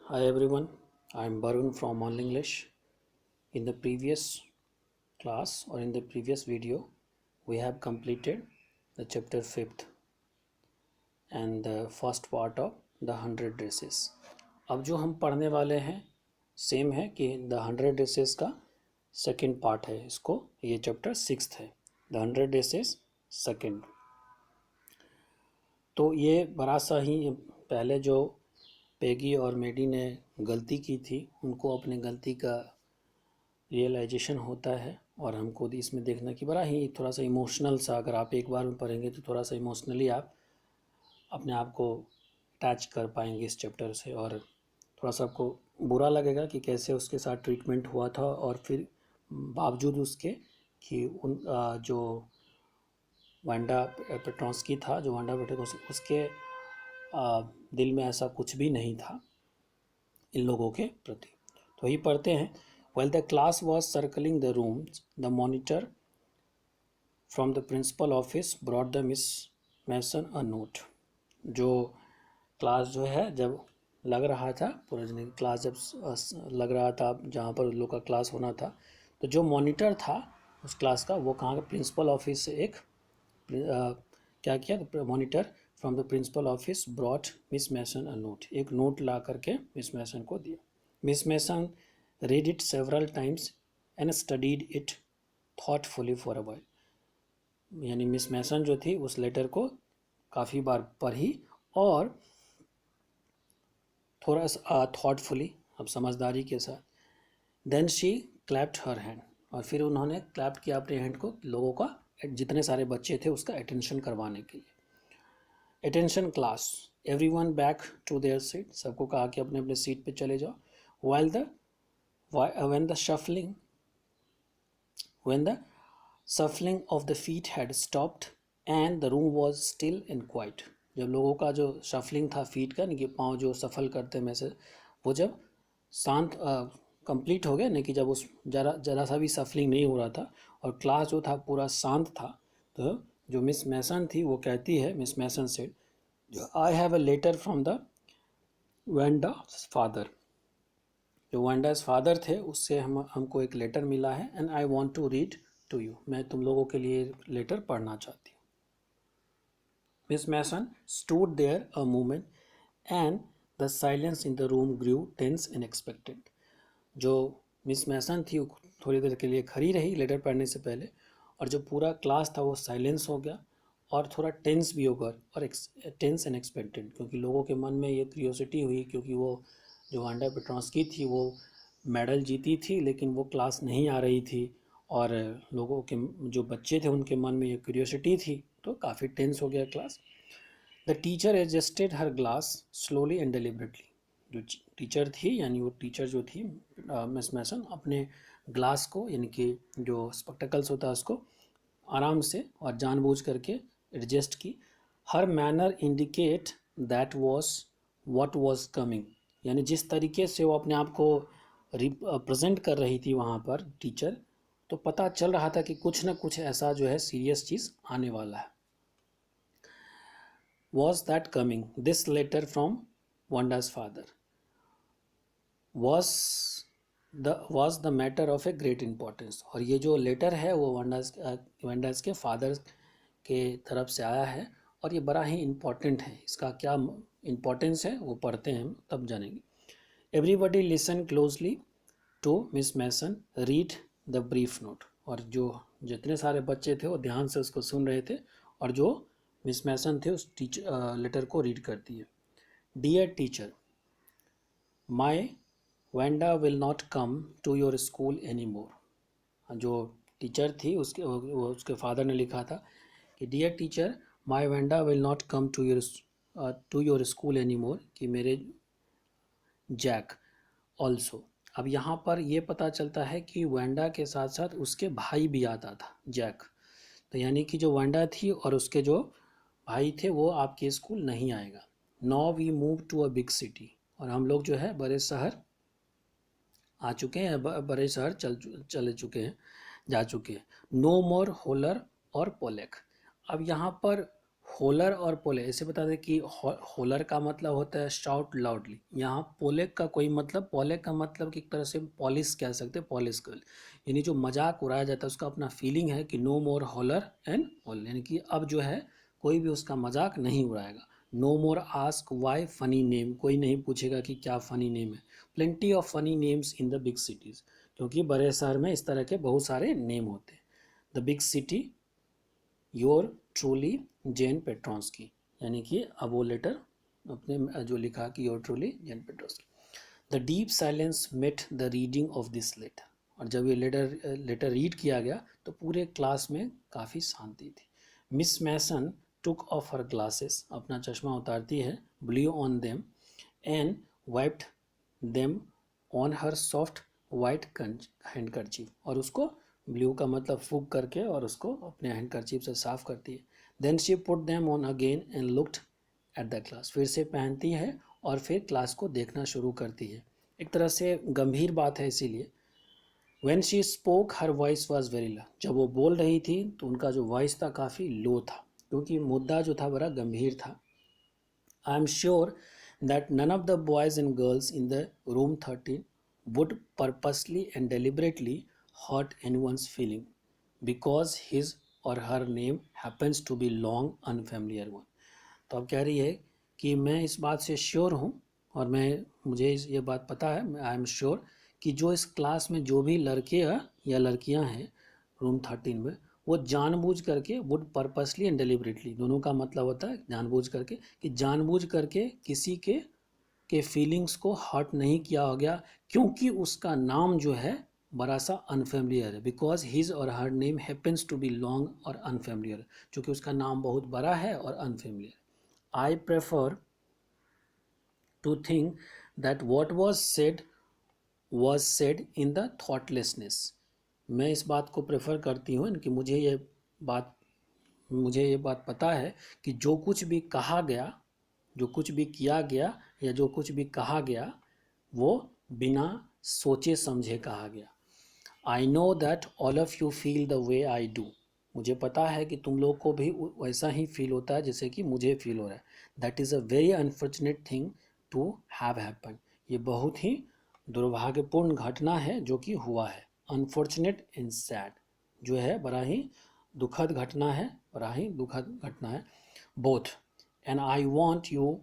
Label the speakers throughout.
Speaker 1: Hi everyone, I am Barun from All English. In the previous class or in the previous video, we have completed the chapter 5th and the first part of the 100 races. अब जो हम पढ़ने वाले हैं same है कि the 100 races का second part है इसको, ये चैप्टर 6th है, the 100 races सेकेंड। तो ये बड़ा सा ही पहले जो पेगी और मेडी ने गलती की थी उनको अपने गलती का रियलाइजेशन होता है और हमको इसमें देखना कि बड़ा ही थोड़ा सा इमोशनल सा, अगर आप एक बार में पढ़ेंगे तो थोड़ा सा इमोशनली आप अपने आप को अटैच कर पाएंगे इस चैप्टर से और थोड़ा सा आपको बुरा लगेगा कि कैसे उसके साथ ट्रीटमेंट हुआ था और फिर बावजूद उसके कि उन जो वांडा पेट्रोंस्की था, जो वांडा पेट्रोंस्की, उसके दिल में ऐसा कुछ भी नहीं था इन लोगों के प्रति। तो ही पढ़ते हैं। While the class was circling the rooms, the monitor from the principal office brought the Miss Mason a note. जो क्लास जो है जब लग रहा था, पूरा क्लास जब लग रहा था जहाँ पर उन लोग का क्लास होना था, तो जो मॉनिटर था उस क्लास का वो कहाँ का प्रिंसिपल ऑफिस से एक क्या किया, monitor from the principal office brought Miss Mason a note, एक नोट ला करके मिस मैसन को दिया। Miss Mason read it several times and studied it thoughtfully for a while. यानी मिस मैसन जो थी उस लेटर को काफ़ी बार पढ़ी और थोड़ा सा थॉटफुली, अब समझदारी के साथ। Then she clapped her hand, और फिर उन्होंने क्लैप किया अपने हैंड को, लोगों का जितने सारे बच्चे थे उसका अटेंशन करवाने के लिए। Attention class, everyone back to their seat, सबको कहा कि अपने अपने सीट पे चले जाओ। while the when the shuffling of the feet had stopped and the room was still and quiet, जब लोगों का जो शफलिंग था फीट का, नहीं कि पाँव जो सफल करते में से, वो जब शांत कंप्लीट हो गया, नहीं कि जब उस जरा सा भी सफलिंग नहीं हो रहा था और क्लास जो था पूरा शांत था, तो जो मिस मैसन थी वो कहती है, Miss Mason said, I have a letter from the Wanda father, जो वांडास फादर थे उससे हमको एक लेटर मिला है, and I want to read to you, मैं तुम लोगों के लिए लेटर पढ़ना चाहती हूँ। Miss Mason stood there a moment and the silence in the room grew tense and expected, जो मिस मैसन थी वो थोड़ी देर के लिए खड़ी रही लेटर पढ़ने से पहले, और जो पूरा क्लास था वो साइलेंस हो गया और थोड़ा टेंस भी होगा, और टेंस एंड एक्सपेक्टेड, क्योंकि लोगों के मन में ये क्यूरियोसिटी हुई, क्योंकि वो जो वांडा पेट्रोंस्की थी वो मेडल जीती थी लेकिन वो क्लास नहीं आ रही थी, और लोगों के जो बच्चे थे उनके मन में ये क्यूरियोसिटी थी, तो काफ़ी टेंस हो गया class. The teacher adjusted her glass slowly and deliberately, जो टीचर थी, यानी वो टीचर जो थी मिस मैसन, अपने ग्लास को, यानी कि जो स्पेक्टिकल्स होता है उसको आराम से और जानबूझ करके एडजस्ट की। Her manner indicate that was what was coming, यानी जिस तरीके से वो अपने आप को प्रेजेंट कर रही थी वहाँ पर टीचर, तो पता चल रहा था कि कुछ ना कुछ ऐसा जो है सीरियस चीज़ आने वाला है। Was that coming, this letter from Wanda's father was the matter of a great importance, और ये जो लेटर है वो वांडास के फादर के तरफ से आया है और ये बड़ा ही इम्पोर्टेंट है। इसका क्या इम्पोर्टेंस है वो पढ़ते हैं तब जानेंगे। Everybody listen closely to Miss Mason read the brief note, और जो जितने सारे बच्चे थे वो ध्यान से उसको सुन रहे थे, और जो मिस मैसन थे उस लेटर को रीड करती है। Dear teacher, my Wanda will not come to your school any more, जो टीचर थी उसके फादर ने लिखा था कि dear teacher, my Wanda will not come to your school any more, कि मेरे जैक ऑल्सो। अब यहाँ पर ये पता चलता है कि वांडा के साथ साथ उसके भाई भी आता था जैक, तो यानी कि जो वांडा थी और उसके जो भाई थे वो आपके स्कूल नहीं आएगा। Now we move to a big city, और हम लोग जो है बड़े शहर आ चुके हैं, बड़े शहर चले चुके हैं, जा चुके हैं। नो मोर होलर और पोलेक, अब यहाँ पर होलर और पोले, ऐसे बता दें कि होलर का मतलब होता है शाउट लाउडली। यहाँ पोले का कोई मतलब, पोले का मतलब कि एक तरह से पॉलिश कह सकते हैं, पॉलिश गर्ल, यानी जो मजाक उड़ाया जाता है उसका अपना फीलिंग है कि no more holler and hole, यानी कि अब जो है कोई भी उसका मजाक नहीं उड़ाएगा। No more ask why funny name, कोई नहीं पूछेगा कि क्या फनी नेम है। Plenty of funny names in the big cities, क्योंकि बड़े शहर में इस तरह के बहुत सारे नेम होते हैं। The big city your truly Jane Petronski, यानी कि अब वो लेटर अपने जो लिखा कि your truly Jane Petronski. The deep silence met the reading of this letter, और जब ये लेटर रीड किया गया तो पूरे क्लास में काफ़ी शांति थी। Miss Mason took off her glasses, अपना चश्मा उतारती है, blew on them and wiped them on her soft white handkerchief, और उसको ब्लू का मतलब फूक करके और उसको अपने हैंडकरचीफ से साफ करती है। Then she put them on again and looked at the class, फिर से पहनती है और फिर क्लास को देखना शुरू करती है। एक तरह से गंभीर बात है इसीलिए। When she spoke her voice was very low, जब वो बोल रही थी तो उनका जो वॉइस था काफ़ी लो था, क्योंकि मुद्दा जो था बड़ा गंभीर था। I am sure that none of the boys and girls in the room 13 would purposely and deliberately hurt anyone's feeling because his or her name happens to be long unfamiliar one। तो अब कह रही है कि मैं इस बात से श्योर हूँ, और मुझे ये बात पता है, आई एम श्योर कि जो इस क्लास में जो भी लड़के या लड़कियाँ हैं रूम 13 में, वो जानबूझ करके, वुड पर्पसली एंड डिलिबरेटली, दोनों का मतलब होता है जानबूझ करके, कि जानबूझ करके किसी के फीलिंग्स को हर्ट नहीं किया हो गया, क्योंकि उसका नाम जो है बड़ा सा अनफेमिलियर है। बिकॉज हिज और her name happens to be long और अनफेमिलियर, क्योंकि उसका नाम बहुत बड़ा है और unfamiliar. I prefer to think that what was said in the thoughtlessness, मैं इस बात को प्रेफर करती हूँ कि मुझे ये बात पता है कि जो कुछ भी कहा गया, जो कुछ भी किया गया, या जो कुछ भी कहा गया, वो बिना सोचे समझे कहा गया। I know that all of you feel the way I do, मुझे पता है कि तुम लोग को भी वैसा ही फील होता है जैसे कि मुझे फील हो रहा है। That is a very unfortunate thing to have happen, ये बहुत ही दुर्भाग्यपूर्ण घटना है जो कि हुआ है। अनफॉर्चुनेट इन सैड, जो है बड़ा ही दुखद घटना है, बड़ा ही दुखद घटना है। Both, and I want you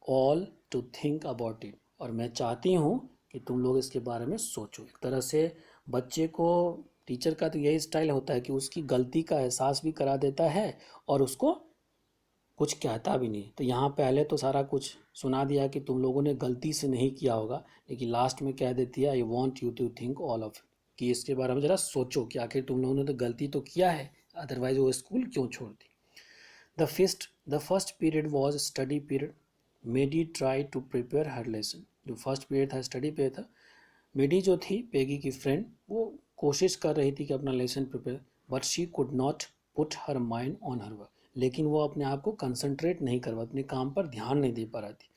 Speaker 1: all to think about it, और मैं चाहती हूँ कि तुम लोग इसके बारे में सोचो। एक तरह से बच्चे को, टीचर का तो यही स्टाइल होता है कि उसकी गलती का एहसास भी करा देता है और उसको कुछ कहता भी नहीं। तो यहाँ पहले तो सारा कुछ सुना दिया कि तुम लोगों ने गलती से नहीं किया होगा, लेकिन लास्ट में कह देती है I want you to think all of, कि इसके बारे में ज़रा सोचो कि आखिर तुम लोगों ने तो गलती तो किया है, अदरवाइज वो स्कूल क्यों छोड़ दी। The first period was study period, Maddie try to prepare her lesson, जो फर्स्ट पीरियड था स्टडी पीरियड था। मेडी जो थी पेगी की फ्रेंड, वो कोशिश कर रही थी कि अपना lesson prepare, but she could not put her mind on her work, लेकिन वो अपने आप को कंसंट्रेट नहीं कर पा, अपने काम पर ध्यान नहीं दे पा रही थी।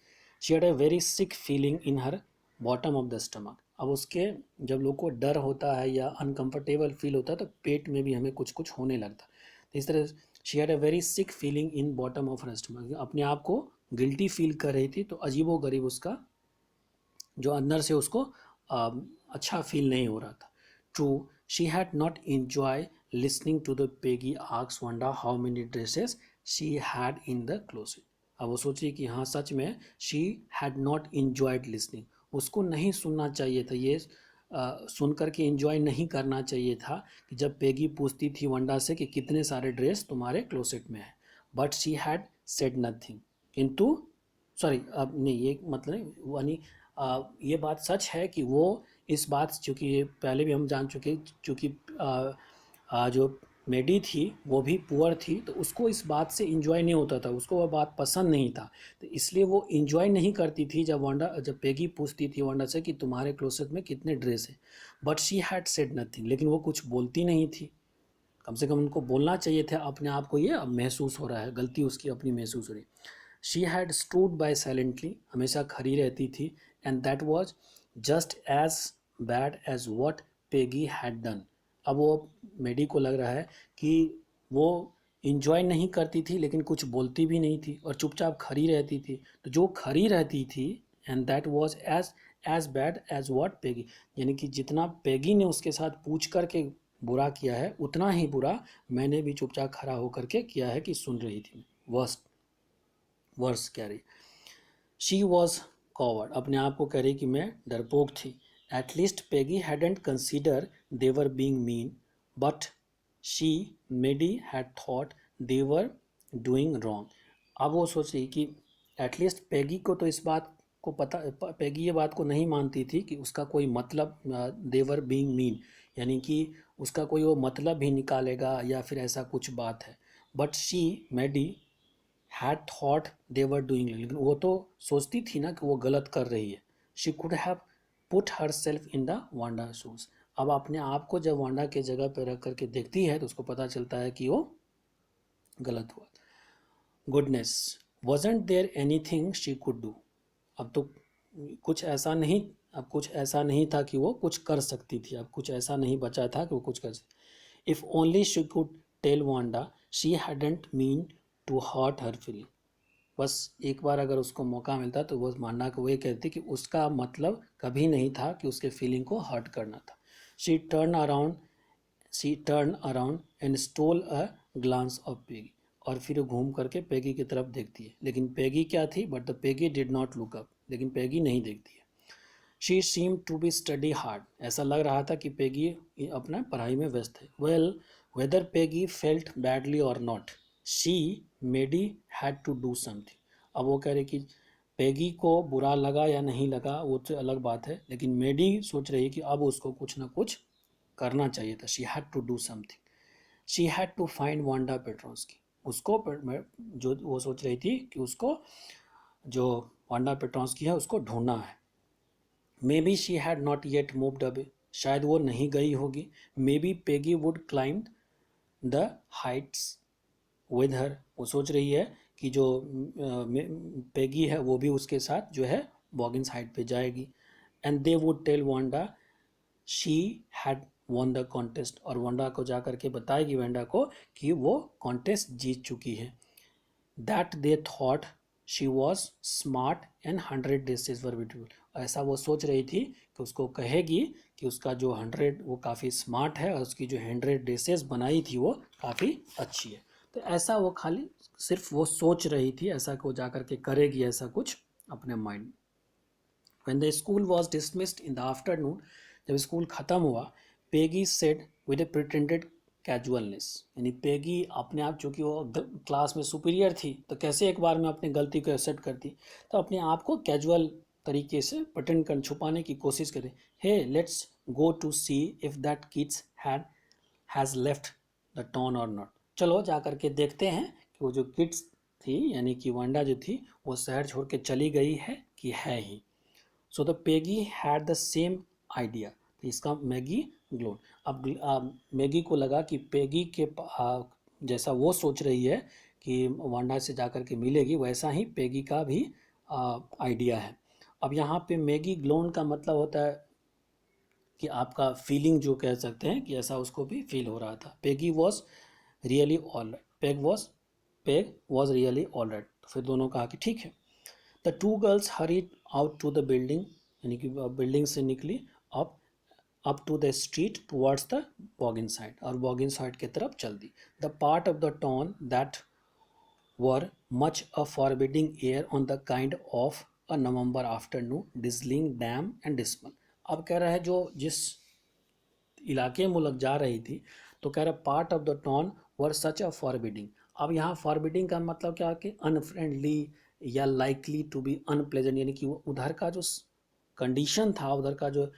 Speaker 1: She had a very sick feeling in her bottom of the stomach, अब उसके, जब लोग को डर होता है या अनकंफर्टेबल फील होता है तो पेट में भी हमें कुछ कुछ होने लगता है। इस तरह she had a very sick feeling in bottom of her stomach, अपने आप को गिल्टी फील कर रही थी, तो अजीबो गरीब उसका जो अंदर से उसको अच्छा फील नहीं हो रहा था। True, she had not enjoy listening to the Peggy asks Wanda how many dresses she had in the closet. अब वो सोची कि हाँ सच में she had not enjoyed listening, उसको नहीं सुनना चाहिए था, ये सुन करके इंजॉय नहीं करना चाहिए था कि जब पेगी पूछती थी वंडा से कि कितने सारे ड्रेस तुम्हारे क्लोसेट में है। But she had said nothing, किंतु सॉरी, अब नहीं, ये मतलब यानी ये बात सच है कि वो इस बात, चूँकि पहले भी हम जान चुके, चूँकि जो मेडी थी वो भी पुअर थी, तो उसको इस बात से इंजॉय नहीं होता था, उसको वह बात पसंद नहीं था, तो इसलिए वो इंजॉय नहीं करती थी जब पेगी पूछती थी वंडा से कि तुम्हारे क्लोसेट में कितने ड्रेस हैं। But she had said nothing, लेकिन वो कुछ बोलती नहीं थी। कम से कम उनको बोलना चाहिए था, अपने आप को ये अब महसूस हो रहा है, गलती उसकी अपनी महसूस हो रही। She had stood by silently, हमेशा खड़ी रहती थी, and that was just as bad as what Peggy had done. अब वो मेडी को लग रहा है कि वो इंजॉय नहीं करती थी लेकिन कुछ बोलती भी नहीं थी और चुपचाप खड़ी रहती थी। तो जो खड़ी रहती थी, and that was as bad as what Peggy, यानी कि जितना पेगी ने उसके साथ पूछ करके बुरा किया है उतना ही बुरा मैंने भी चुपचाप खड़ा होकर के किया है कि सुन रही थी। वर्स्ट वर्स कह रही, शी वॉज कॉवर्ड, अपने आप को कह रही कि मैं डरपोक थी। At least Peggy hadn't consider their being mean, but she Maddie had thought their doing wrong. अब वो सोच रही कि एटलीस्ट पेगी को तो इस बात को पता, पेगी ये बात को नहीं मानती थी कि उसका कोई मतलब, देवर बीइंग मीन यानी कि उसका कोई वो मतलब भी निकालेगा या फिर ऐसा कुछ बात है। But she Maddie had thought they were doing, लेकिन वो तो सोचती थी ना कि वो गलत कर रही है। She could have put her self in the Wanda shoes. अब अपने आप को जब वांडा के जगह पर रख करके देखती है तो उसको पता चलता है कि वो गलत हुआ। Goodness, wasn't there anything she could do, अब तो कुछ ऐसा नहीं, अब कुछ ऐसा नहीं था कि वो कुछ कर सकती थी, अब कुछ ऐसा नहीं बचा था कि वो कुछ कर सकती। If only she could tell Wanda she hadn't mean to hurt her feeling, बस एक बार अगर उसको मौका मिलता तो वो मानना को वही कहती कि उसका मतलब कभी नहीं था कि उसके फीलिंग को हर्ट करना था। She turn around she turn around and stole a glance of Peggy, और फिर वो घूम करके पेगी की तरफ देखती है, लेकिन पेगी क्या थी, but the Peggy did not look up, लेकिन पेगी नहीं देखती है। She seem to be study hard, ऐसा लग रहा था कि पेगी अपना पढ़ाई में व्यस्त है। Well, whether Peggy felt badly or not, she Maddie had to do something. अब वो कह रहे कि पेगी को बुरा लगा या नहीं लगा वो तो अलग बात है, लेकिन मेडी सोच रही है कि अब उसको कुछ ना कुछ करना चाहिए था। She had to do something, she had to find Wanda Petronski, उसको जो वो सोच रही थी कि उसको जो वांडा पेट्रोन्स्की है उसको ढूंढना है। May be she had not yet moved away, शायद वो नहीं गई होगी। May be Peggy would climb the Heights with her, वो सोच रही है कि जो पेगी है वो भी उसके साथ जो है बॉगिंस हाइट पे जाएगी। And they would tell Wanda she had won the contest, और वांडा को जा करके बताएगी वेंडा को कि वो कॉन्टेस्ट जीत चुकी है। That they thought she was smart and 100 dishes were beautiful, ऐसा वो सोच रही थी कि उसको कहेगी कि उसका जो 100 वो काफ़ी स्मार्ट है और उसकी जो 100 डिशेज बनाई थी वो काफ़ी अच्छी है। तो ऐसा वो खाली सिर्फ वो सोच रही थी, ऐसा को जा करके करेगी ऐसा कुछ अपने माइंड में। When the school was dismissed in the afternoon, जब स्कूल ख़त्म हुआ, Peggy said with a pretended casualness, यानी पेगी अपने आप, चूँकि वो क्लास में सुपीरियर थी तो कैसे एक बार में अपनी गलती को एक्सेप्ट करती, तो अपने आप को कैजुअल तरीके से प्रटेंड कर छुपाने की कोशिश करें। Hey let's go to see if that kids has left the town or not, चलो जा कर के देखते हैं कि वो जो किड्स थी यानी कि वांडा जो थी वो शहर छोड़ के चली गई है कि है ही। So the Peggy had the same idea, तो इसका मैगी ग्लोन। अब मैगी को लगा कि पेगी के जैसा वो सोच रही है कि वांडा से जाकर के मिलेगी, वैसा ही पेगी का भी आइडिया है। अब यहाँ पे मैगी ग्लोन का मतलब होता है कि आपका फीलिंग जो कह सकते हैं कि ऐसा उसको भी फील हो रहा था। Peggy was really all right, Peg was really all right, तो फिर दोनों कहा कि ठीक है। The two girls hurried out to the building, यानी कि बिल्डिंग से निकली up up to the street towards the Boggin side, और बॉगिन साइड की तरफ चल दी। The part of the town that were much a forbidding air on the kind of a November afternoon drizzling dam and dismal. अब कह रहा है जो जिस इलाके में लग जा रही थी, तो कह रहा part of the town were such a forbidding. अब यहाँ फॉरबिडिंग का मतलब क्या कि अनफ्रेंडली या लाइकली टू बी अनप्लेजेंट, यानी कि वो उधर का जो कंडीशन था, उधर का जो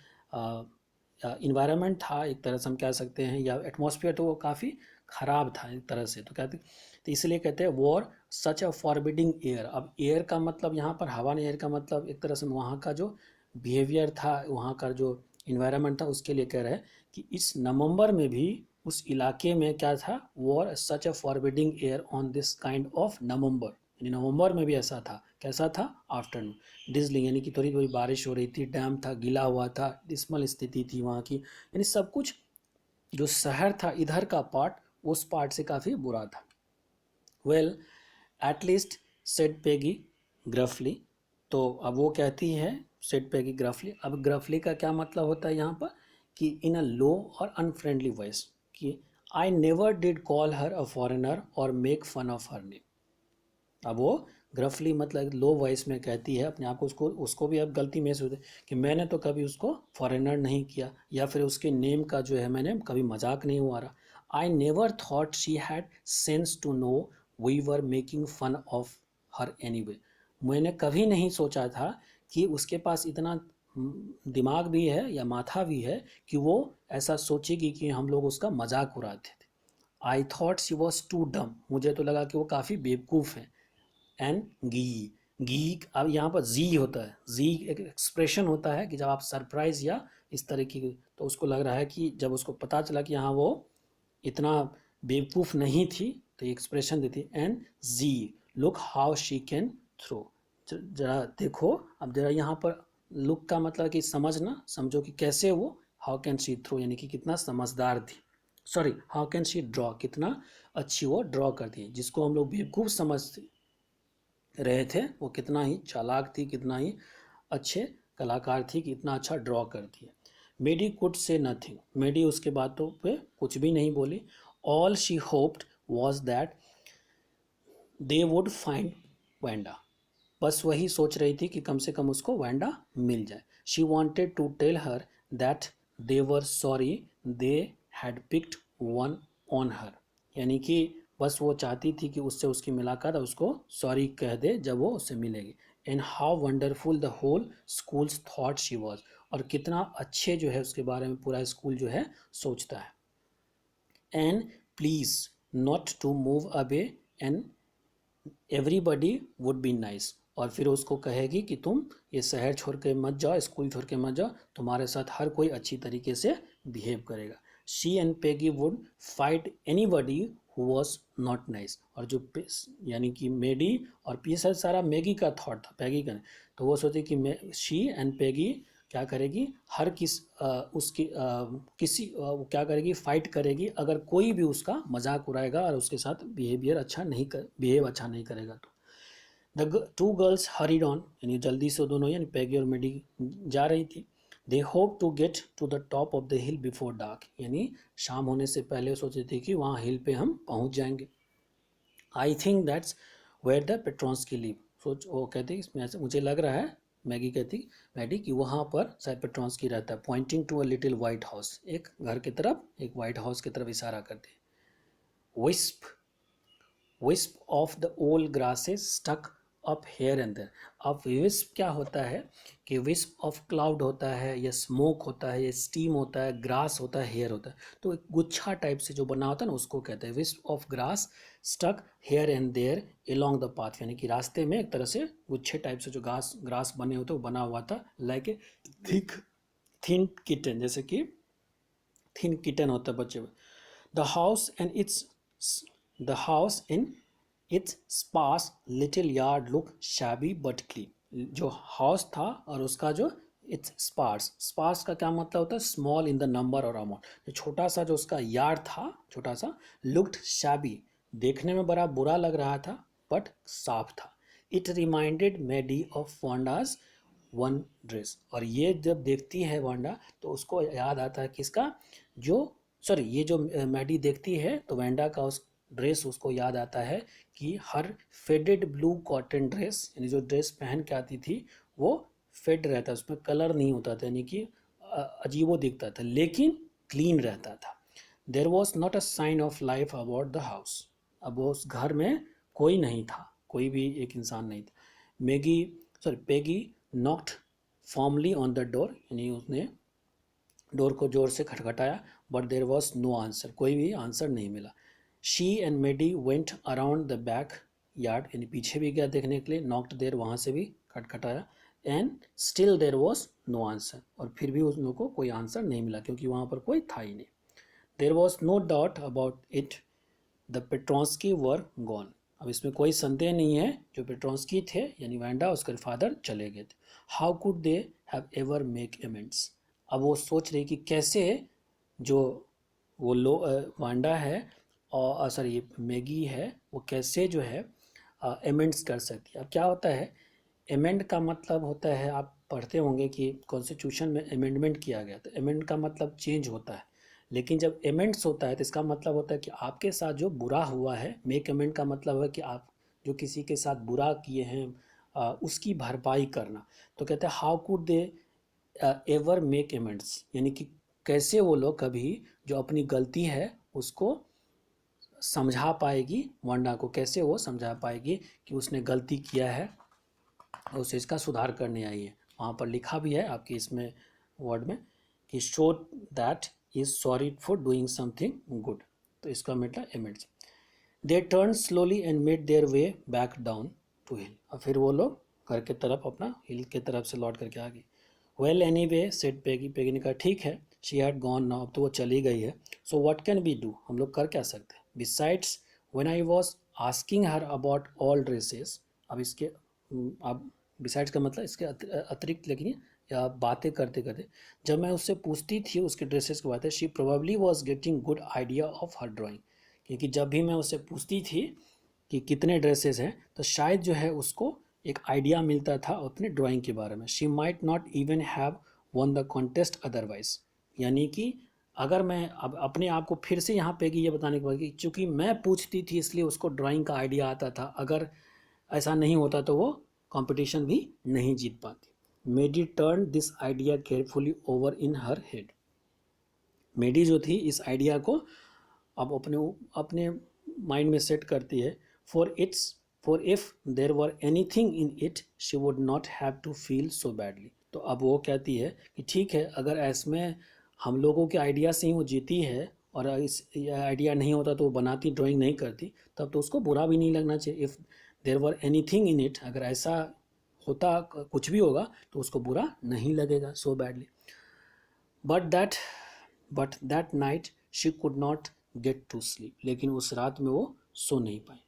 Speaker 1: इन्वायरमेंट था, एक तरह से हम कह सकते हैं, या एटमॉस्फेयर, तो वो काफ़ी ख़राब था एक तरह से, तो कहते, तो इसलिए कहते हैं वॉर सच अ फॉरबिडिंग एयर। अब एयर का मतलब यहाँ पर हवा नहीं, एयर का मतलब एक तरह से वहाँ का जो बिहेवियर था, वहाँ का जो इन्वायरमेंट था, उसके लिए कह रहे हैं कि इस नवंबर में भी उस इलाके में क्या था, war such a forbidding air on this kind of November, यानी नवंबर में भी ऐसा था। कैसा था? आफ्टरनून डिजलिंग, यानी कि थोड़ी थोड़ी बारिश हो रही थी, डैम था, गीला हुआ था, डिस्मल स्थिति थी वहाँ की, यानी सब कुछ जो शहर था इधर का पार्ट उस पार्ट से काफ़ी बुरा था। Well at least said Peggy gruffly. तो अब वो कहती है सेड पेगी ग्रफली। अब ग्रफली का क्या मतलब होता है यहाँ पर कि इन अ लो और अनफ्रेंडली वॉइस कि I never did call her a foreigner or make fun of her name. अब वो ग्रफली मतलब लो वॉइस में कहती है अपने आप को, उसको उसको भी अब गलती महसूस होती है कि मैंने तो कभी उसको फॉरेनर नहीं किया या फिर उसके नेम का जो है मैंने कभी मजाक नहीं हुआ रहा। I never thought she had sense to know we were making fun of her anyway. मैंने कभी नहीं सोचा था कि उसके पास इतना दिमाग भी है या माथा भी है कि वो ऐसा सोचेगी कि हम लोग उसका मजाक उड़ाते थे। I thought she was too dumb. मुझे तो लगा कि वो काफ़ी बेवकूफ़ है। एंड गी, गी अब यहाँ पर जी होता है। जी एक एक्सप्रेशन होता है कि जब आप सरप्राइज या इस तरीके की, तो उसको लग रहा है कि जब उसको पता चला कि हाँ वो इतना बेवकूफ़ नहीं थी तो ये एक्सप्रेशन देती। And gee look how she can throw. जरा देखो, अब जरा यहाँ पर लुक का मतलब कि समझना, समझो कि कैसे वो, हाउ कैन शी थ्रो यानी कि कितना समझदार थी। Sorry, how can she draw, कितना अच्छी वो ड्रॉ करती है। जिसको हम लोग बेवकूफ़ समझते रहे थे वो कितना ही चालाक थी, कितना ही अच्छे कलाकार थी कि इतना अच्छा ड्रॉ करती है। मेडी कुड से नथिंग। मेडी उसके बातों पे कुछ भी नहीं बोली। All she hoped was that they would find Wanda. बस वही सोच रही थी कि कम से कम उसको वैंडा मिल जाए। She wanted to tell her that they were sorry they had picked one on her. यानी कि बस वो चाहती थी कि उससे उसकी मुलाकात उसको सॉरी कह दे जब वो उससे मिलेगी। And how wonderful the whole schools thought she was. और कितना अच्छे जो है उसके बारे में पूरा स्कूल जो है सोचता है। And please not to move away and everybody would be nice. और फिर उसको कहेगी कि तुम ये शहर छोड़ के मत जाओ, स्कूल छोड़ के मत जाओ, तुम्हारे साथ हर कोई अच्छी तरीके से बिहेव करेगा। She and Peggy would fight any buddy who was not nice. और जो यानी कि मेडी और पीछे सारा मैगी का थॉट था, पैगी का नहीं। तो वो सोचे कि शी एंड पेगी क्या करेगी, हर उसकी वो क्या करेगी, फाइट करेगी अगर कोई भी उसका मजाक उड़ाएगा और उसके साथ बिहेव अच्छा नहीं करेगा तो। The two girls hurried on, यानी जल्दी से दोनों यानी पैगी और मेडी जा रही थी। They hope to get to the top of the hill before dark, यानी शाम होने से पहले सोचे थे कि वहाँ हिल पे हम पहुँच जाएंगे। I think that's where the Petronski live. सोच वो कहती इसमें ऐसे मुझे लग रहा है, मैगी कहती मैडी कि वहाँ पर शायद पेट्रॉन्स्की रहता है। Pointing to a little white house, एक घर की तरफ, एक वाइट हाउस की तरफ इशारा करते। Wisp wisp of the old grasses stuck up here and there. अब विस्प क्या होता है कि विस्प ऑफ क्लाउड होता है या स्मोक होता है या स्टीम होता है, ग्रास होता है, हेयर होता है। तो एक गुच्छा टाइप से जो बना होता है ना उसको कहते हैं wisp of grass stuck here and there along the path. यानी कि रास्ते में एक तरह से गुच्छे टाइप से जो ग्रास ग्रास बने होते वो बना हुआ था, like a thick thin kitten, जैसे कि थिन किटन होता है बच्चे। The house and its the house in its sparse little yard look shabby but clean. जो हाउस था और उसका जो इट्स स्पार्स, स्पार्स का क्या मतलब होता है, स्मॉल इन द नंबर और अमाउंट। जो छोटा सा जो उसका यार्ड था, छोटा सा, लुक्ड शैबी, देखने में बड़ा बुरा लग रहा था बट साफ था। It reminded Maddie of Wanda's one dress. और ये जब देखती है वांडा तो उसको याद आता है किसका, जो सॉरी ये जो मैडी देखती है तो वांडा का उस ड्रेस उसको याद आता है कि हर फेडेड ब्लू कॉटन ड्रेस, यानी जो ड्रेस पहन के आती थी वो फेड रहता, उसमें कलर नहीं होता था, यानी कि अजीबो दिखता था लेकिन क्लीन रहता था। There was not a sign of life about the house. अब वो उस घर में कोई नहीं था, कोई भी एक इंसान नहीं था। Maggie sorry Peggy knocked formally on the door, यानी उसने डोर को जोर से खटखटाया but there was no answer, कोई भी आंसर नहीं मिला। She and Maddie went around the back yard, यानी पीछे भी गया देखने के लिए, नॉक्ड देर, वहाँ से भी खटखटाया। And still there was no answer, और फिर भी उन लोगों को कोई आंसर नहीं मिला क्योंकि वहाँ पर कोई था ही नहीं। There was no doubt about it, the Petronski were gone. अब इसमें कोई संदेह नहीं है, जो पेट्रॉन्स्की थे यानी वैंडा उसके फादर चले गए थे। How could they have ever make amends. अब वो सोच रही कि कैसे जो वो वांडा है और सॉरी मैगी है वो कैसे जो है अमेंड्स कर सकती है। अब क्या होता है, अमेंड का मतलब होता है, आप पढ़ते होंगे कि कॉन्स्टिट्यूशन में अमेंडमेंट किया गया, तो अमेंड का मतलब चेंज होता है। लेकिन जब अमेंड्स होता है तो इसका मतलब होता है कि आपके साथ जो बुरा हुआ है, मेक अमेंड का मतलब है कि आप जो किसी के साथ बुरा किए हैं उसकी भरपाई करना। तो कहते हैं how could they ever make amends, यानी कि कैसे वो लोग कभी जो अपनी गलती है उसको समझा पाएगी, वांडा को कैसे वो समझा पाएगी कि उसने गलती किया है और उसे इसका सुधार करने आई है। वहाँ पर लिखा भी है आपके इसमें वर्ड में कि show that is sorry for doing something good, तो इसका मतलब image. They turn slowly and made their way back down to hill, और फिर वो लोग घर के तरफ अपना हिल के तरफ से लौट करके आ गए। Well any way said Peggy, Peggy ने कहा ठीक है, शी हैड गॉन नाउ, अब तो वो चली गई है, so what can we do, हम लोग कर क्या सकते हैं। Besides when I was asking her about all dresses, अब इसके अब बिसाइड्स का मतलब इसके अतिरिक्त, लेकिन या बातें करते करते जब मैं उससे पूछती थी उसके ड्रेसेस की बातें, she probably was getting good idea of her drawing, क्योंकि जब भी मैं उससे पूछती थी कि कितने ड्रेसेस हैं तो शायद जो है उसको एक आइडिया मिलता था अपने ड्राइंग के बारे में। She might not even have one the contest otherwise, यानी कि अगर मैं अब अपने आप को फिर से यहाँ पे ये बताने के बाद कि चूंकि मैं पूछती थी इसलिए उसको ड्राइंग का आइडिया आता था, अगर ऐसा नहीं होता तो वो कंपटीशन भी नहीं जीत पाती। Maddie turn this idea carefully over in her head, Maddie जो थी इस आइडिया को अब अपने अपने माइंड में सेट करती है। For if there were anything in it she would not have to feel so badly, तो अब वो कहती है कि ठीक है, अगर इसमें हम लोगों के आइडिया से ही वो जीती है और इस आइडिया नहीं होता तो वो बनाती, ड्राइंग नहीं करती, तब तो उसको बुरा भी नहीं लगना चाहिए। If there were anything in it, अगर ऐसा होता कुछ भी होगा तो उसको बुरा नहीं लगेगा so badly. But that night she could not get to sleep, लेकिन उस रात में वो सो नहीं पाई।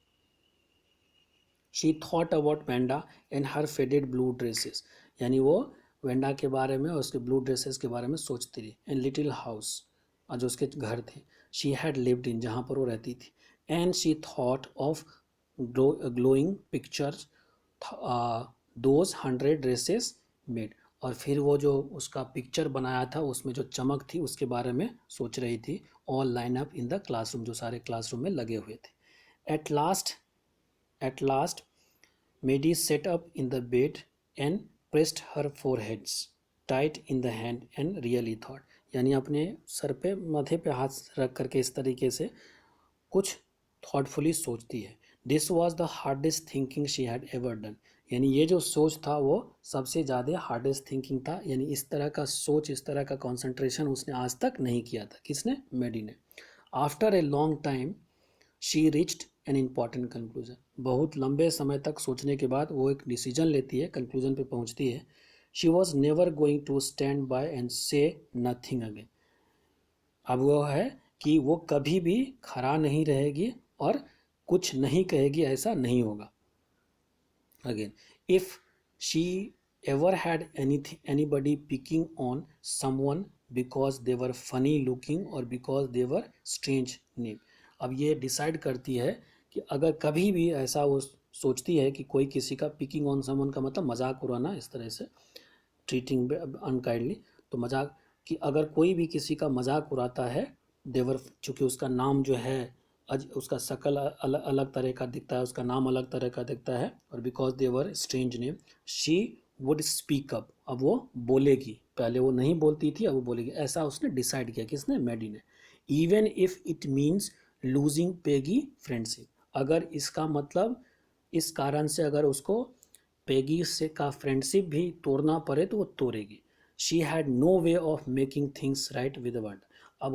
Speaker 1: She thought about Wanda and her faded blue dresses, यानी वो वेंडा के बारे में और उसके ब्लू ड्रेसेस के बारे में सोचती रही। एंड लिटिल हाउस, और जो उसके घर थे, शी हैड लिव्ड इन, जहाँ पर वो रहती थी। And she thought of glowing pictures those 100 dresses made, और फिर वो जो उसका पिक्चर बनाया था उसमें जो चमक थी उसके बारे में सोच रही थी। All line up in the classroom, जो सारे क्लासरूम में लगे हुए थे। At last Maddie set up in the bed and pressed her foreheads tight in the hand and really thought, यानी अपने सर पे माथे पे हाथ रख करके इस तरीके से कुछ थॉटफुली सोचती है। This was the hardest thinking she had ever done, यानी ये जो सोच था वो सबसे ज़्यादा हार्डेस्ट थिंकिंग था, यानी इस तरह का सोच, इस तरह का कंसंट्रेशन उसने आज तक नहीं किया था। किसने? मेडी ने। After a long time she reached an important conclusion, बहुत लंबे समय तक सोचने के बाद वो एक डिसीजन लेती है, कंक्लूजन पे पहुंचती है। She was never going to stand by and say nothing again, अब वो है कि वो कभी भी खड़ा नहीं रहेगी और कुछ नहीं कहेगी, ऐसा नहीं होगा। Again, if she ever had anybody picking on someone because they were funny looking or because they were strange name, अब ये डिसाइड करती है कि अगर कभी भी ऐसा वो सोचती है कि कोई किसी का पिकिंग ऑन समवन का मतलब मजाक उड़ाना, इस तरह से ट्रीटिंग अनकाइंडली, तो मजाक कि अगर कोई भी किसी का मजाक उड़ाता है, देवर चूँकि उसका नाम जो है उसका शकल अलग तरह का दिखता है, उसका नाम अलग तरह का दिखता है, और because their strange name she would speak up, अब वो बोलेगी, पहले वो नहीं बोलती थी अब वो बोलेगी, ऐसा उसने डिसाइड किया। किसने? मैडी ने। Even if it means losing Peggy friendship, अगर इसका मतलब इस कारण से अगर उसको पेगी से का फ्रेंडशिप भी तोड़ना पड़े तो वो तोड़ेगी। She had no way of making things right with word, अब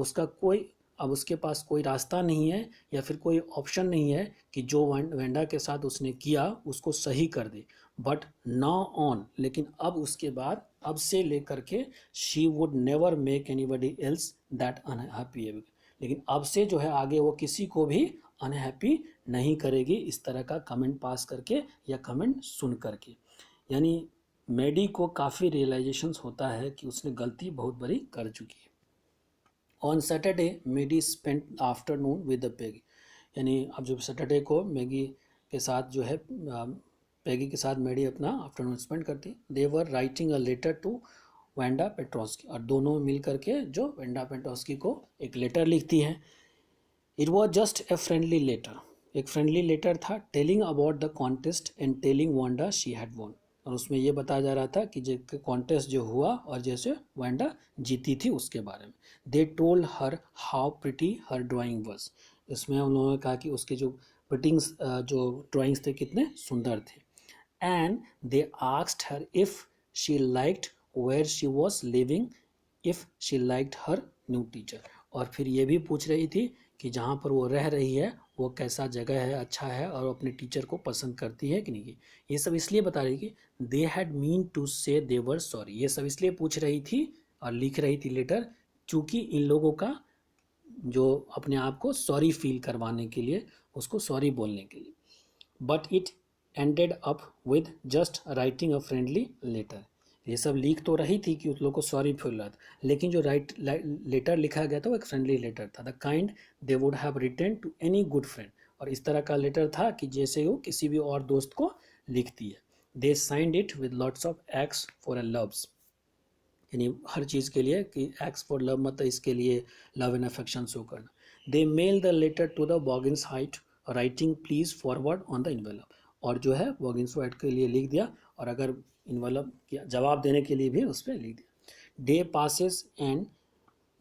Speaker 1: उसके पास कोई रास्ता नहीं है या फिर कोई ऑप्शन नहीं है कि जो वेंडा के साथ उसने किया उसको सही कर दे। बट नाउ ऑन, लेकिन अब उसके बाद, अब से लेकर के she would never make anybody else that unhappy, लेकिन अब से जो है आगे वो किसी को भी अनहैप्पी नहीं करेगी इस तरह का कमेंट पास करके या कमेंट सुन करके। यानी मेडी को काफ़ी रियलाइजेशंस होता है कि उसने गलती बहुत बड़ी कर चुकी है। On Saturday Maddie spent afternoon with the Peggy, यानी अब जब सैटरडे को मैगी के साथ जो है पैगी के साथ मैडी अपना आफ्टरनून स्पेंड करती। They were writing a letter to Wanda Petroski, और दोनों मिल करके जो वेंडा पेट्रोस्की को एक लेटर लिखती है। It was just a friendly letter, एक फ्रेंडली लेटर था, telling about the contest and telling Wanda she had won, और उसमें ये बताया जा रहा था कि जो कॉन्टेस्ट जो हुआ और जैसे वांडा जीती थी उसके बारे में। They told her how pretty her drawing was, इसमें उन्होंने कहा कि उसके जो प्रिटिंग्स जो ड्राइंग्स थे कितने सुंदर थे। And they asked her if she liked where she was living, if she liked her new teacher, और फिर ये भी पूछ रही थी कि जहाँ पर वो रह रही है वो कैसा जगह है, अच्छा है, और अपने टीचर को पसंद करती है कि नहीं। ये सब इसलिए बता रही कि दे हैड मीन टू से दे वर सॉरी, ये सब इसलिए पूछ रही थी और लिख रही थी लेटर क्योंकि इन लोगों का जो अपने आप को सॉरी फील करवाने के लिए, उसको सॉरी बोलने के लिए। But it ended up with just writing a friendly letter, ये सब लिख तो रही थी कि उस लोग को सॉरी फील रहा था, लेकिन जो लेटर लिखा गया था वो एक फ्रेंडली लेटर था, the kind they would have written to any good friend, और इस तरह का लेटर था कि जैसे वो किसी भी और दोस्त को लिखती है। They signed it with lots of X for a loves, यानी हर चीज़ के लिए कि एक्स फॉर लव मतलब इसके लिए लव एंड अफेक्शन शो करना। They mail the letter to the Boggins Height writing please forward on the envelope, और जो है बॉगिंस हाइट के लिए लिख दिया, और अगर इन्वेलप जवाब देने के लिए भी उस पर लिख दिया। Day passes and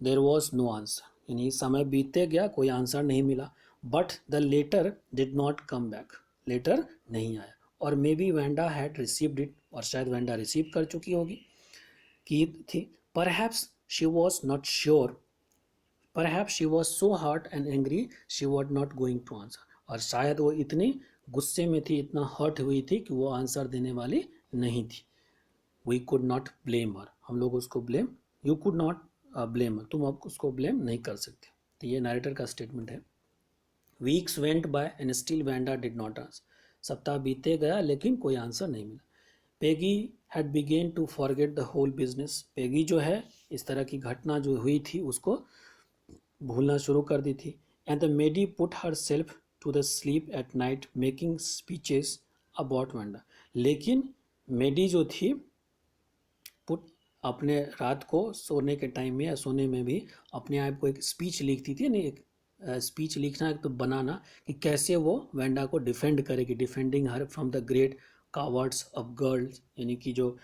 Speaker 1: there was no answer, यानी समय बीतते गया कोई आंसर नहीं मिला। But the letter did not come back, letter नहीं आया, और maybe Wanda had received it, और शायद वेंडा रिसीव कर चुकी होगी की थी। Perhaps she was not sure, perhaps she was so hurt and angry she was not going to answer, और शायद वो इतनी गुस्से में थी, इतना हर्ट हुई थी कि वो आंसर देने वाली नहीं थी। We could not blame her, हम लोग उसको blame, you could not blame her, तुम अब उसको ब्लेम नहीं कर सकते। तो ये नरेटर का स्टेटमेंट है। Weeks went by and still Wanda did not answer, सप्ताह बीते गया लेकिन कोई आंसर नहीं मिला। Peggy had began to forget the whole business, Peggy जो है इस तरह की घटना जो हुई थी उसको भूलना शुरू कर दी थी। And the Maddie put herself to the sleep at night making speeches about Wanda, लेकिन मेडी जो थी पुट अपने रात को सोने के टाइम में या सोने में भी अपने आप को एक स्पीच लिखती थी, नहीं एक स्पीच लिखना एक तो बनाना कि कैसे वो वेंडा को डिफेंड करेगी, defending her from the great cowards of girls, यानी कि जो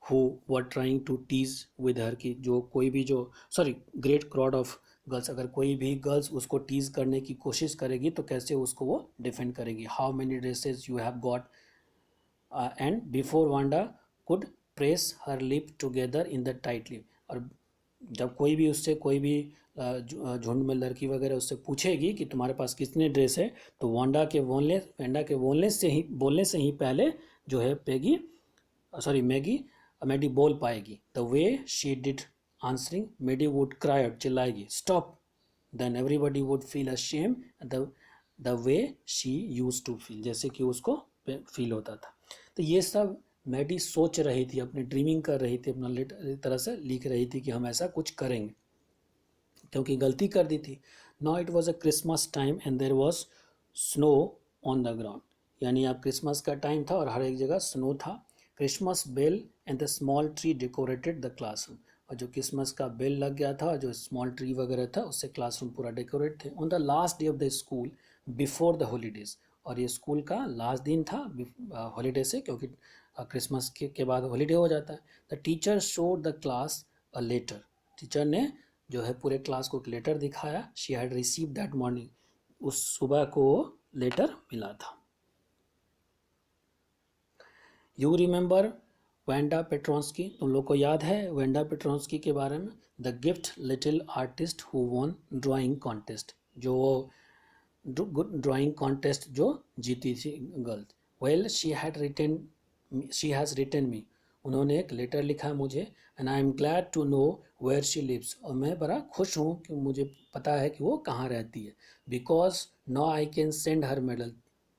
Speaker 1: who were trying to tease with her, की जो कोई भी जो sorry great crowd of girls, अगर कोई भी गर्ल्स उसको टीज करने की कोशिश करेगी तो कैसे उसको वो डिफेंड करेगी। How many dresses you have got and before Wanda could press her lip together in the tight lip, और जब कोई भी उससे कोई भी झुंड में लड़की वगैरह उससे पूछेगी कि तुम्हारे पास कितने ड्रेस है, तो वेंडा के बोलने से ही पहले जो है मैडी बोल पाएगी। The way she did answering, Maddie would cry out, चिल्लाएगी stop, then everybody would feel ashamed the way she use to feel, जैसे कि उसको फील होता था। तो ये सब मैडी सोच रही थी, अपनी ड्रीमिंग कर रही थी, अपना तरह से लिख रही थी कि हम ऐसा कुछ करेंगे, क्योंकि गलती कर दी थी। Now it was a Christmas time and there was snow on the ground, यानी अब क्रिसमस का टाइम था और हर एक जगह स्नो था। Christmas bell and the small tree decorated the classroom, और जो क्रिसमस का बेल लग गया था, जो स्मॉल ट्री वगैरह था, उससे क्लासरूम पूरा डेकोरेट थे। On the last day of the school before the holidays, और ये स्कूल का लास्ट दिन था हॉलीडे से, क्योंकि क्रिसमस के बाद हॉलीडे हो जाता है। The teacher showed the class a letter, teacher ने जो है पूरे क्लास को एक लेटर दिखाया। She had receive that morning, उस सुबह को लेटर मिला था। यू रिमेंबर वेंडा पेट्रोस्की, तुम लोग को याद है वेंडा पेट्रोस्की के बारे में। The gift little artist who won drawing contest, जो ड्राइंग कॉन्टेस्ट जो जीती थी girls. Well she has written me, उन्होंने एक लेटर लिखा मुझे। And I am glad to know where she lives, और मैं बड़ा खुश हूँ कि मुझे पता है कि वो कहाँ रहती है। Because now I can send her medal,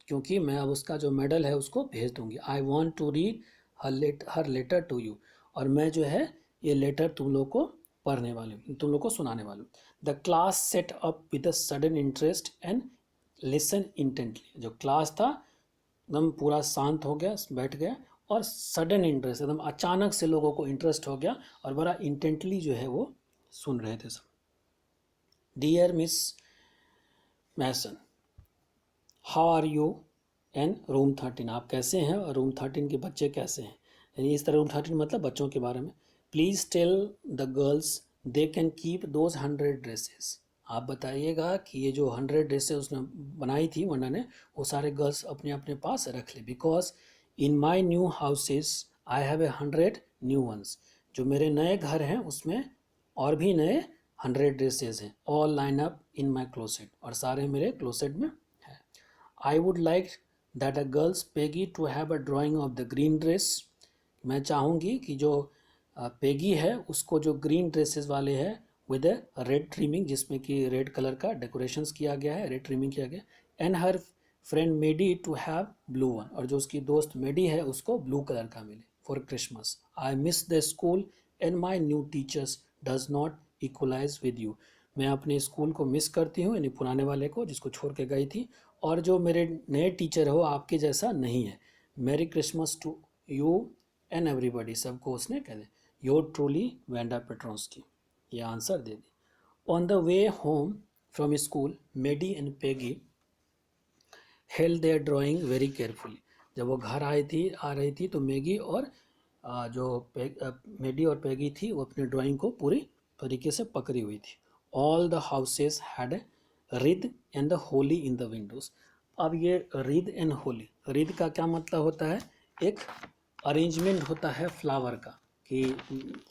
Speaker 1: क्योंकि मैं अब उसका जो मेडल है उसको भेज दूँगी। I want to read her letter to you, और मैं जो है ये लेटर तुम लोग को पढ़ने वाली हूँ, तुम लोग को सुनाने वाली हूँ। The class set up with a sudden interest and listen intently, जो क्लास था एकदम पूरा शांत हो गया, बैठ गया, और सडन इंटरेस्ट, एकदम अचानक से लोगों को इंटरेस्ट हो गया और बड़ा इंटेंटली जो है वो सुन रहे थे सब. Dear Miss Mason, how are you and room 13, आप कैसे हैं और रूम 13 के बच्चे कैसे हैं. यानी इस तरह रूम 13 मतलब बच्चों के बारे में. Please tell the girls they can keep those 100 dresses, आप बताइएगा कि ये जो 100 ड्रेसेस उसने बनाई थी वंडा ने, वो सारे गर्ल्स अपने अपने पास रख ले. Because in my new houses I have 100 new ones, जो मेरे नए घर हैं उसमें और भी नए 100 ड्रेसेस हैं. All line up in my closet, और सारे मेरे क्लोसेट में हैं. I would like that a girls Peggy to have a drawing of the green dress, मैं चाहूँगी कि जो पेगी है उसको जो ग्रीन ड्रेसेस वाले हैं विद ए रेड ट्रिमिंग, जिसमें कि रेड कलर का डेकोरेशंस किया गया है, रेड ट्रिमिंग किया गया. And her friend Maddie to have blue one, और जो उसकी दोस्त मेडी है उसको ब्लू कलर का मिले for Christmas. I miss the school and my new teachers does not equalise with you, मैं अपने स्कूल को मिस करती हूँ, यानी पुराने वाले को जिसको छोड़ के गई थी, और जो मेरे नए टीचर हो आपके जैसा नहीं है. Merry Christmas to you and everybody, सबको उसने कह दे योर ट्रूली वेंडा पेट्रोंस्की, ये आंसर दे दी. On the way home from school Maddie and Peggy held their drawing very carefully, जब वो घर आ रही थी तो मैगी और मेडी और पेगी थी वो अपने ड्राइंग को पूरी तरीके से पकड़ी हुई थी. All the houses had rhythm and the Holi in the Windows. अब ये रिद एंड होली, रिद का क्या मतलब होता है, एक अरेंजमेंट होता है फ्लावर का, कि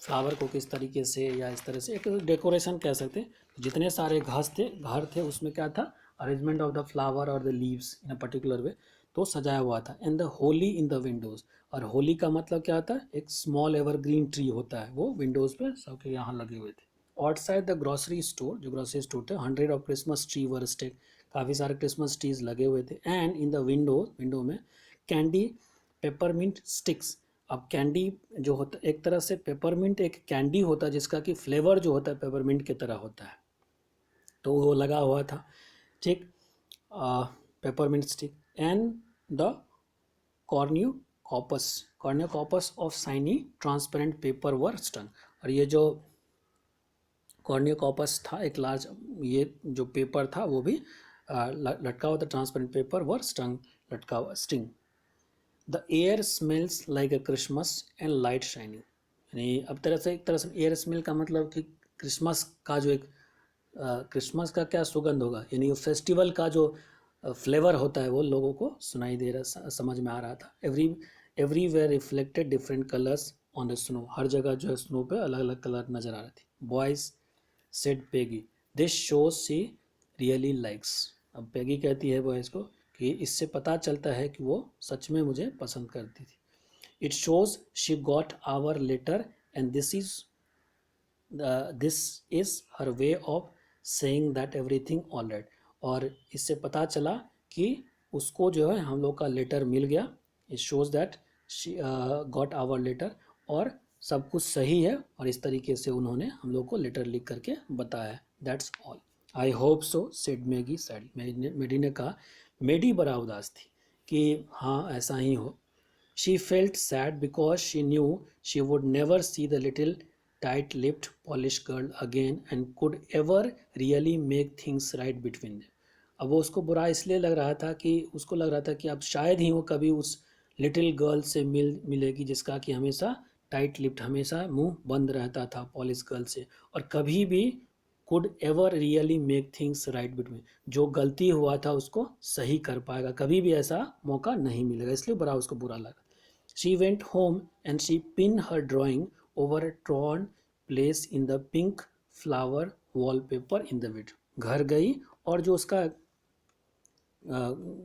Speaker 1: फ्लावर को किस तरीके से या इस तरह से एक डेकोरेशन कह सकते हैं. जितने सारे घर थे उसमें क्या था, अरेंजमेंट ऑफ द फ्लावर और the leaves in a particular way, तो सजाया हुआ था. And the Holi in the Windows, और होली का मतलब क्या होता है, एक स्मॉल एवरग्रीन ट्री होता है, वो विंडोज पे सबके यहाँ लगे हुए थे. आउटसाइड द ग्रोसरी स्टोर, जो ग्रोसरी स्टोर थे, 100 of Christmas tree were stack, काफ़ी सारे क्रिसमस ट्रीज लगे हुए थे. एंड इन द विंडो में कैंडी पेपरमिंट स्टिक्स. अब कैंडी जो होता है, एक तरह से पेपरमिंट एक कैंडी होता है जिसका कि फ्लेवर जो होता है पेपरमिंट की तरह होता है, तो वो लगा हुआ था. ठीक, peppermint stick. And the cornucopias cornucopias of shiny transparent paper were stun, और ये जो कॉर्न्यूकॉपस था एक लार्ज, ये जो पेपर था वो भी लटका हुआ था, ट्रांसपेरेंट पेपर वर स्टंग, लटका हुआ sting. The air smells like a Christmas and light shining, यानी अब एक तरह से एयर स्मेल का मतलब कि क्रिसमस का जो एक क्रिसमस का क्या सुगंध होगा, यानी फेस्टिवल का जो फ्लेवर होता है वो लोगों को सुनाई दे रहा, समझ में आ रहा था. Everywhere reflected different colours on the snow, हर जगह जो है स्नो पे अलग अलग कलर नज़र आ रही थी. Boys said Peggy this shows she really likes, अब पेगी कहती है बॉयज़ को कि इससे पता चलता है कि वो सच में मुझे पसंद करती थी. It shows she got hour later and this is her way of saying that everything all right, और इससे पता चला कि उसको जो है हम लोग का लेटर मिल गया. It shows that she got hour later, और सब कुछ सही है, और इस तरीके से उन्होंने हम लोग को लेटर लिख करके बताया. That's all. I hope so said Maggie sad, Maddie ने कहा, मेडी बड़ा उदास थी कि हाँ ऐसा ही हो. She felt sad because she knew she would never see the little tight lipped polished girl again and could ever really make things right between them. अब वो उसको बुरा इसलिए लग रहा था कि उसको लग रहा था कि अब शायद ही वो कभी उस लिटिल गर्ल से मिलेगी जिसका कि हमेशा टाइट लिप्ड, हमेशा मुंह बंद रहता था पॉलिश गर्ल से, और कभी भी could ever really make things right between, जो गलती हुआ था उसको सही कर पाएगा, कभी भी ऐसा मौका नहीं मिलेगा, इसलिए बड़ा उसको बुरा लगा. She went home and she pinned her drawing over a torn place in the pink flower wallpaper in the window. घर गई और जो उसका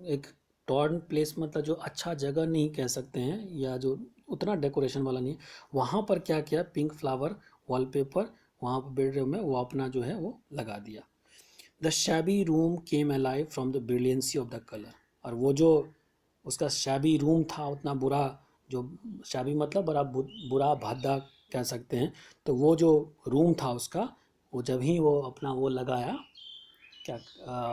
Speaker 1: एक टॉर्न प्लेस मतलब जो अच्छा जगह नहीं कह सकते हैं, या जो उतना डेकोरेशन वाला नहीं, वहाँ पर क्या किया, पिंक फ्लावर वॉलपेपर वहाँ पर बेडरूम में वो अपना जो है वो लगा दिया. The shabby room came alive from the brilliancy of the colour, और वो जो उसका शैबी रूम था उतना बुरा, जो शैबी मतलब बड़ा बुरा भद्दा कह सकते हैं, तो वो जो रूम था उसका, वो जब ही वो अपना वो लगाया क्या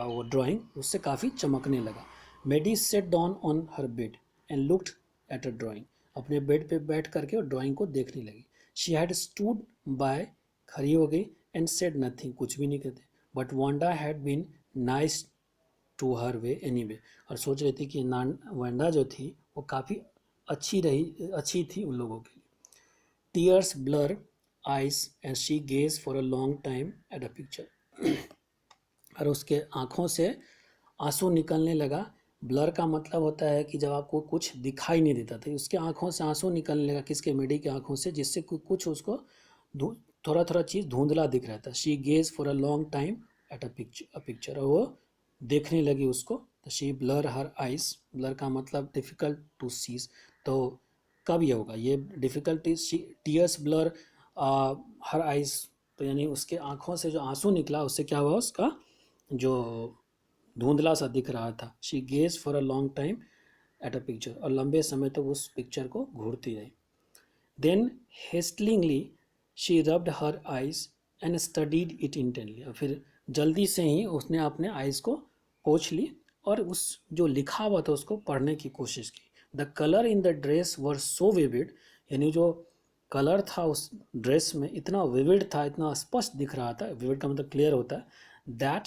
Speaker 1: वो ड्राइंग उससे काफ़ी चमकने लगा. Maddie sat down on her bed and looked at a drawing. अपने बेड पे बैठ करके वो ड्राइंग को देखने लगी. शी हैड स्टूड बाय, खड़ी हो गई, एंड सेड नथिंग, कुछ भी नहीं कहते. But Wanda had been nice to her way anyway. और सोच रही थी कि वांडा जो थी वो काफ़ी अच्छी थी उन लोगों के लिए. Tears blur eyes and she gazed for a long time at a picture. और उसके आँखों से आंसू निकलने लगा. ब्लर का मतलब होता है कि जब आपको कुछ दिखाई नहीं देता था, उसके आँखों से आंसू निकलने लगा. किसके? मेडी के आँखों से, जिससे कुछ उसको थोड़ा थोड़ा चीज़ धुंधला दिख रहा था. She gaze for a long time at a picture. और वो देखने लगी उसको. तो she blur her eyes. Blur का मतलब डिफ़िकल्ट टू सीज. तो कब ये होगा? ये difficulty tears blur her eyes. तो यानी उसके आँखों से जो आंसू निकला उससे क्या हुआ? उसका जो धुंधला सा दिख रहा था. She gaze for a long time at a picture. और लंबे समय तक उस पिक्चर को घूरती रही. Then hastily she rubbed her eyes and studied it intently. और फिर जल्दी से ही उसने अपने आइज़ को पोंछ ली और उस जो लिखा हुआ था उसको पढ़ने की कोशिश की. The colour in the dress were so vivid. यानी जो कलर था उस ड्रेस में इतना विविड था, इतना स्पष्ट दिख रहा था. विविड का मतलब क्लियर होता है. That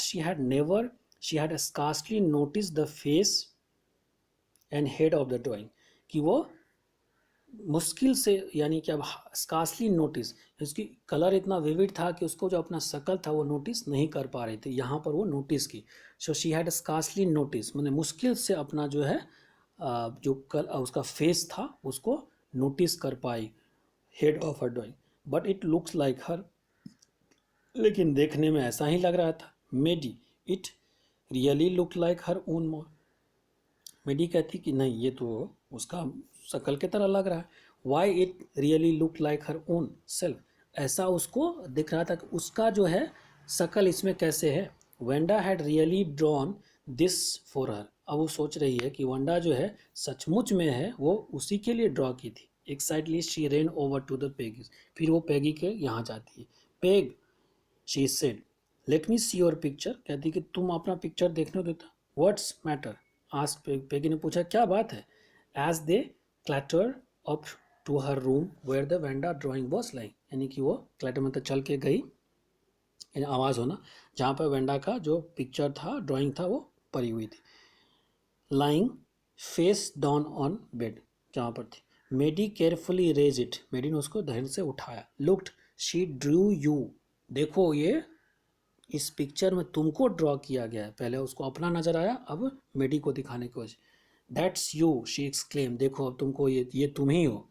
Speaker 1: she had scarcely notice the face and head of the drawing. कि वो मुश्किल से, यानी कि अब स्कार्सली नोटिस, उसकी कलर इतना विविड था कि उसको जो अपना शकल था वो नोटिस नहीं कर पा रही थी. यहाँ पर वो नोटिस की. So she had scarcely notice, मैंने मुश्किल से अपना जो है उसका फेस था उसको नोटिस कर पाई. Head of her drawing. But it looks like her. लेकिन देखने में ऐसा ही लग रहा था. Maddie it really look like her own. Maddie कहती कि नहीं, ये तो उसका शक्ल की तरह लग रहा है. Why it really look like her own self. ऐसा उसको दिख रहा था कि उसका जो है शक्ल इसमें कैसे है. Wanda had really drawn this for her. अब वो सोच रही है कि वंडा जो है सचमुच में है वो उसी के लिए ड्रॉ की थी. Excitedly she ran over to the Peggy. फिर वो पेगी के यहाँ जाती है. Peg, she said, let me see your picture. कहती कि तुम अपना पिक्चर देखने देता. What's matter? आज पेगी ने पूछा, क्या बात है? As they clatter up to her room where the Wanda drawing was lying. यानी कि वो क्लैटर मतलब चल के गई, यानी आवाज़ होना, जहाँ पर वेंडा का जो पिक्चर था, ड्राइंग था, वो पड़ी हुई थी. Lying face down on bed, जहाँ पर थी. मेडी केयरफुली रेज इट. मेडी ने उसको धैर्य से उठाया. Looked, she Drew you. देखो, ये इस पिक्चर में तुमको ड्रॉ किया गया है. पहले उसको अपना नजर आया, अब मेडी को दिखाने की वजह. That's you, she exclaim. देखो अब तुमको, ये तुम ही हो.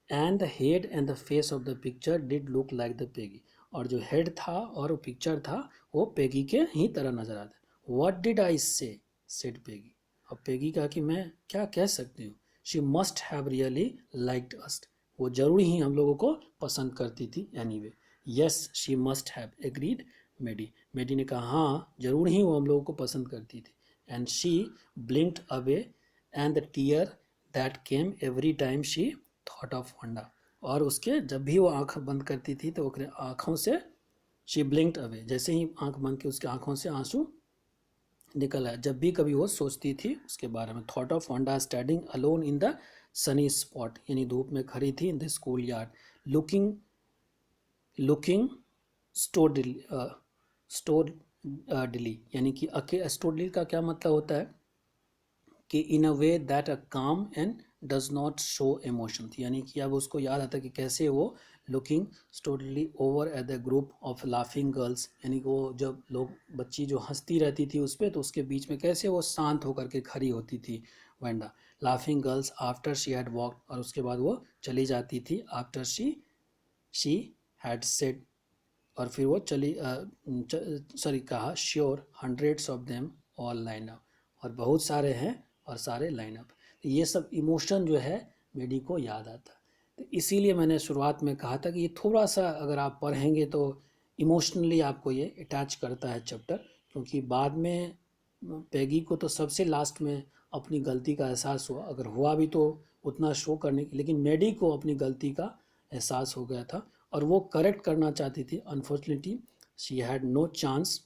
Speaker 1: And the head and the face of the picture did look like the Peggy. और जो हेड था और वो पिक्चर था वो पेगी के ही तरह नजर आता. व्हाट डिड आई से, सेड पेगी. अब पेगी कहा कि मैं क्या कह सकती हूँ. She must have really liked us. वो जरूर ही हम लोगों को पसंद करती थी. Anyway, yes she must have agreed Maddie. Maddie ने कहा हाँ, जरूर ही वो हम लोगों को पसंद करती थी. And she blinked away and the tear that came every time she thought of Wanda. और उसके जब भी वो आंख बंद करती थी तो उसके आँखों से, शी ब्लिंक्ड अवे, जैसे ही आंख बंद की उसके आँखों से आंसू निकल आया जब भी कभी वो सोचती थी उसके बारे में. Thought of Wanda standing alone in the sunny spot. यानी धूप में खड़ी थी. In the school yard. Looking looking stolidly. यानी कि स्टोरडली का क्या मतलब होता है कि इन अ वे that a calm and does not show emotion. यानी कि अब उसको याद आता कि कैसे वो looking stolidly over at the group of laughing girls. यानी कि वो जब लोग बच्ची जो हंसती रहती थी उस पर, तो उसके बीच में कैसे वो शांत होकर के खड़ी होती थी Wanda. Laughing girls after she had walk. और उसके बाद वो चली जाती थी. After she had said. और फिर वो कहा sure hundreds of them all line up. और बहुत सारे हैं और सारे लाइन अप. तो ये सब इमोशन जो है मेडी को याद आता. तो इसीलिए मैंने शुरुआत में कहा था कि ये थोड़ा सा अगर आप पढ़ेंगे तो इमोशनली आपको ये अटैच करता है चैप्टर. क्योंकि बाद में पैगी को तो सबसे लास्ट में अपनी गलती का एहसास हुआ, अगर हुआ भी तो उतना शो करने की, लेकिन मेडी को अपनी गलती का एहसास हो गया था और वो करेक्ट करना चाहती थी. Unfortunately she had no chance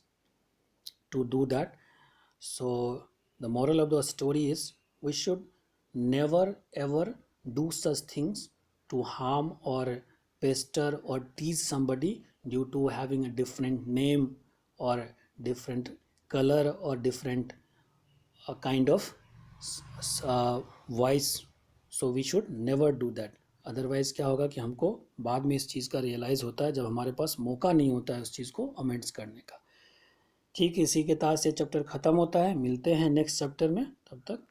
Speaker 1: to do that. So the moral of the story is we should never ever do such things to harm or pester or tease somebody due to having a different name or different color or different kind of voice. So we should never do that. Otherwise क्या होगा कि हमको बाद में इस चीज़ का realise होता है जब हमारे पास मौका नहीं होता है उस चीज़ को अमेंड्स करने का। ठीक है, इसी के साथ से चैप्टर ख़त्म होता है। मिलते हैं नेक्स्ट चैप्टर में, तब तक